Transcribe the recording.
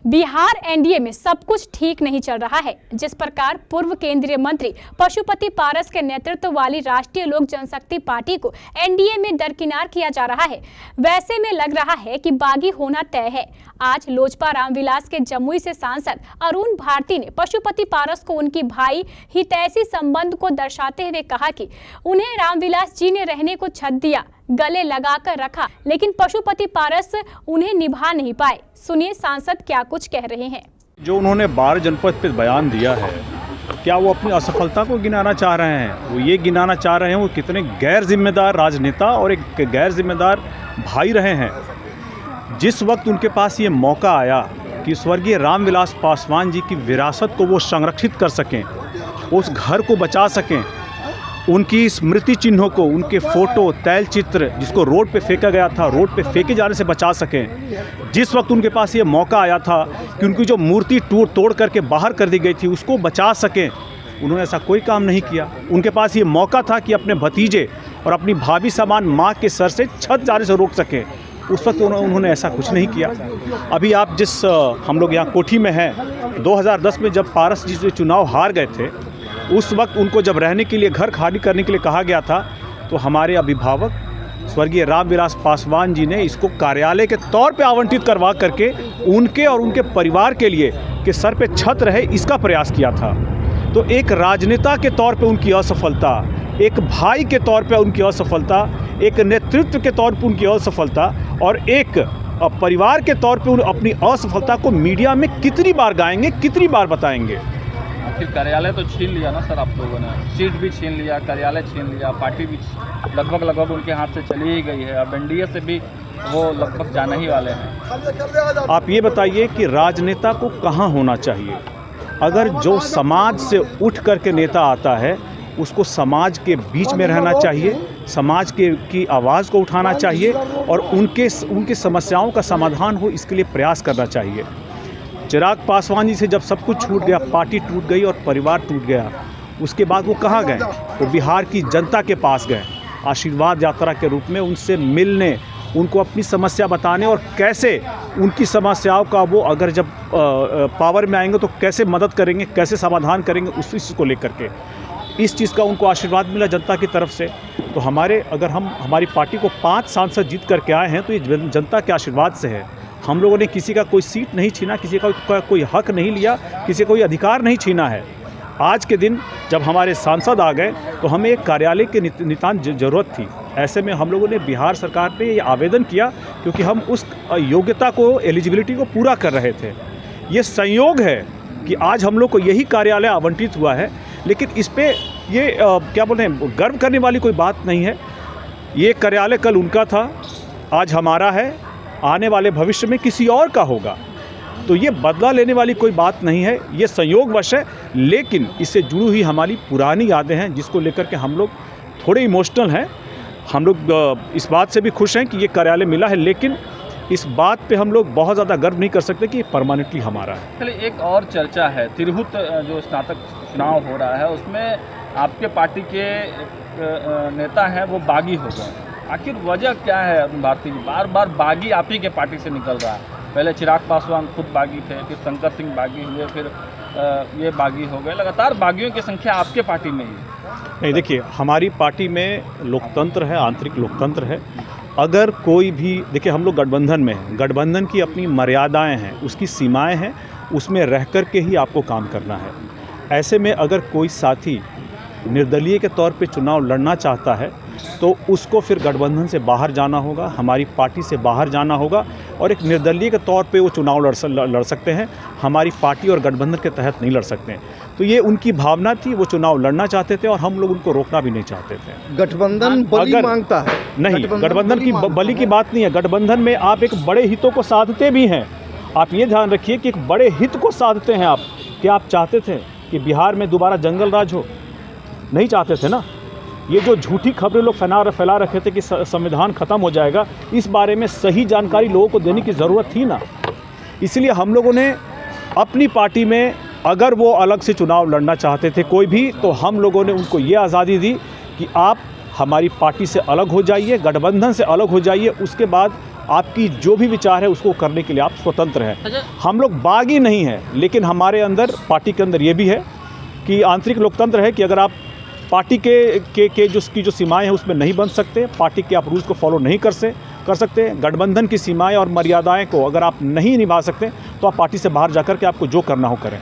Bihar NDA में सब कुछ ठीक नहीं चल रहा है। जिस प्रकार पूर्व केंद्रीय मंत्री पशुपति पारस के नेतृत्व वाली राष्ट्रीय लोक जनशक्ति पार्टी को एनडीए में दरकिनार किया जा रहा है, वैसे में लग रहा है कि बागी होना तय है। आज लोजपा रामविलास के जमुई से सांसद अरुण भारती ने पशुपति पारस को उनकी भाई हितैषी संबंध को दर्शाते हुए कहा कि उन्हें रामविलास जी ने रहने को छत दिया, गले लगाकर रखा, लेकिन पशुपति पारस उन्हें निभा नहीं पाए। सुनिए सांसद क्या कुछ कह रहे हैं। जो उन्होंने 12 जनपद पे बयान दिया है, क्या वो अपनी असफलता को गिनाना चाह रहे हैं? वो ये गिनाना चाह रहे हैं वो कितने गैर जिम्मेदार राजनेता और एक गैर जिम्मेदार भाई रहे हैं। जिस वक्त उनके पास ये मौका आया कि स्वर्गीय रामविलास पासवान जी की विरासत को वो संरक्षित कर सकें, उस घर को बचा सकें, उनकी स्मृति चिन्हों को, उनके फ़ोटो तैल चित्र जिसको रोड पे फेंका गया था, रोड पे फेंके जाने से बचा सकें। जिस वक्त उनके पास ये मौका आया था कि उनकी जो मूर्ति तोड़ करके बाहर कर दी गई थी उसको बचा सकें, उन्होंने ऐसा कोई काम नहीं किया। उनके पास ये मौका था कि अपने भतीजे और अपनी भाभी समान माँ के सर से छत जाने से रोक सकें, उस वक्त उन्होंने ऐसा कुछ नहीं किया। अभी आप जिस हम लोग यहाँ कोठी में हैं, 2010 में जब पारस जी जो चुनाव हार गए थे, उस वक्त उनको जब रहने के लिए घर खाली करने के लिए कहा गया था, तो हमारे अभिभावक स्वर्गीय रामविलास पासवान जी ने इसको कार्यालय के तौर पे आवंटित करवा करके उनके और उनके परिवार के लिए कि सर पे छत रहे, इसका प्रयास किया था। तो एक राजनेता के तौर पे उनकी असफलता, एक भाई के तौर पे उनकी असफलता, एक नेतृत्व के तौर पे उनकी असफलता और एक परिवार के तौर पे अपनी असफलता को मीडिया में कितनी बार गाएंगे, कितनी बार बताएंगे? आखिर कार्यालय तो छीन लिया ना सर आप लोगों ने, सीट भी छीन लिया, कार्यालय छीन लिया, पार्टी भी लगभग उनके हाथ से चली ही गई है। अब एनडीए से भी वो लगभग जाने ही वाले हैं। आप ये बताइए कि राजनेता को कहाँ होना चाहिए? अगर जो समाज से उठ करके नेता आता है उसको समाज के बीच में रहना चाहिए, समाज की आवाज़ को उठाना चाहिए और उनकी समस्याओं का समाधान हो, इसके लिए प्रयास करना चाहिए। चिराग पासवान जी से जब सब कुछ छूट गया, पार्टी टूट गई और परिवार टूट गया, उसके बाद वो कहाँ गए? वो बिहार की जनता के पास गए, आशीर्वाद यात्रा के रूप में उनसे मिलने, उनको अपनी समस्या बताने और कैसे उनकी समस्याओं का वो अगर जब पावर में आएंगे तो कैसे मदद करेंगे, कैसे समाधान करेंगे, उस चीज़ को लेकर के इस चीज़ का उनको आशीर्वाद मिला जनता की तरफ से। तो अगर हमारी पार्टी को 5 सांसद जीत करके आए हैं तो ये जनता के आशीर्वाद से है। हम लोगों ने किसी का कोई सीट नहीं छीना, किसी का कोई हक नहीं लिया, किसी कोई अधिकार नहीं छीना है। आज के दिन जब हमारे सांसद आ गए तो हमें एक कार्यालय की नितांत ज़रूरत थी। ऐसे में हम लोगों ने बिहार सरकार पे ये आवेदन किया क्योंकि हम उस योग्यता को, एलिजिबिलिटी को पूरा कर रहे थे। ये संयोग है कि आज हम लोग को यही कार्यालय आवंटित हुआ है, लेकिन इस पर ये क्या बोलते हैं, गर्व करने वाली कोई बात नहीं है। ये कार्यालय कल उनका था, आज हमारा है, आने वाले भविष्य में किसी और का होगा। तो ये बदला लेने वाली कोई बात नहीं है, ये संयोगवश है, लेकिन इससे जुड़ी हुई हमारी पुरानी यादें हैं जिसको लेकर के हम लोग थोड़े इमोशनल हैं। हम लोग इस बात से भी खुश हैं कि ये कार्यालय मिला है, लेकिन इस बात पे हम लोग बहुत ज़्यादा गर्व नहीं कर सकते कि परमानेंटली हमारा है। चलिए, एक और चर्चा है, तिरहुत जो स्नातक चुनाव हो रहा है उसमें आपके पार्टी के नेता हैं वो बागी हो गए। आखिर वजह क्या है? अरुण भारती बार बार बागी आप ही के पार्टी से निकल रहा है। पहले चिराग पासवान खुद बागी थे, फिर शंकर सिंह बागी हुए, फिर ये बागी हो गए। लगातार बागियों की संख्या आपके पार्टी में ही नहीं। देखिए, हमारी पार्टी में लोकतंत्र है, आंतरिक लोकतंत्र है। अगर कोई भी, देखिए हम लोग गठबंधन में हैं, गठबंधन की अपनी मर्यादाएं हैं, उसकी सीमाएं हैं, उसमें रह कर के ही आपको काम करना है। ऐसे में अगर कोई साथी निर्दलीय के तौर पे चुनाव लड़ना चाहता है तो उसको फिर गठबंधन से बाहर जाना होगा, हमारी पार्टी से बाहर जाना होगा और एक निर्दलीय के तौर पे वो चुनाव लड़ सकते हैं। हमारी पार्टी और गठबंधन के तहत नहीं लड़ सकते हैं। तो ये उनकी भावना थी, वो चुनाव लड़ना चाहते थे और हम लोग उनको रोकना भी नहीं चाहते थे। गठबंधन बलि मांगता है? नहीं, गठबंधन की बलि की बात नहीं है। गठबंधन में आप एक बड़े हितों को साधते भी हैं। आप ये ध्यान रखिए कि एक बड़े हित को साधते हैं आप। क्या आप चाहते थे कि बिहार में दोबारा जंगल राज हो? नहीं चाहते थे ना। ये जो झूठी खबरें लोग फैला रखे थे कि संविधान ख़त्म हो जाएगा, इस बारे में सही जानकारी लोगों को देने की ज़रूरत थी ना। इसलिए हम लोगों ने अपनी पार्टी में, अगर वो अलग से चुनाव लड़ना चाहते थे कोई भी, तो हम लोगों ने उनको ये आज़ादी दी कि आप हमारी पार्टी से अलग हो जाइए, गठबंधन से अलग हो जाइए, उसके बाद आपकी जो भी विचार है उसको करने के लिए आप स्वतंत्र हैं। अच्छा। हम लोग बागी नहीं हैं, लेकिन हमारे अंदर, पार्टी के अंदर ये भी है कि आंतरिक लोकतंत्र है कि अगर आप पार्टी के जो सीमाएं हैं उसमें नहीं बन सकते, पार्टी के आप रूल्स को फॉलो नहीं कर सकते, गठबंधन की सीमाएं और मर्यादाएं को अगर आप नहीं निभा सकते तो आप पार्टी से बाहर जाकर के आपको जो करना हो करें।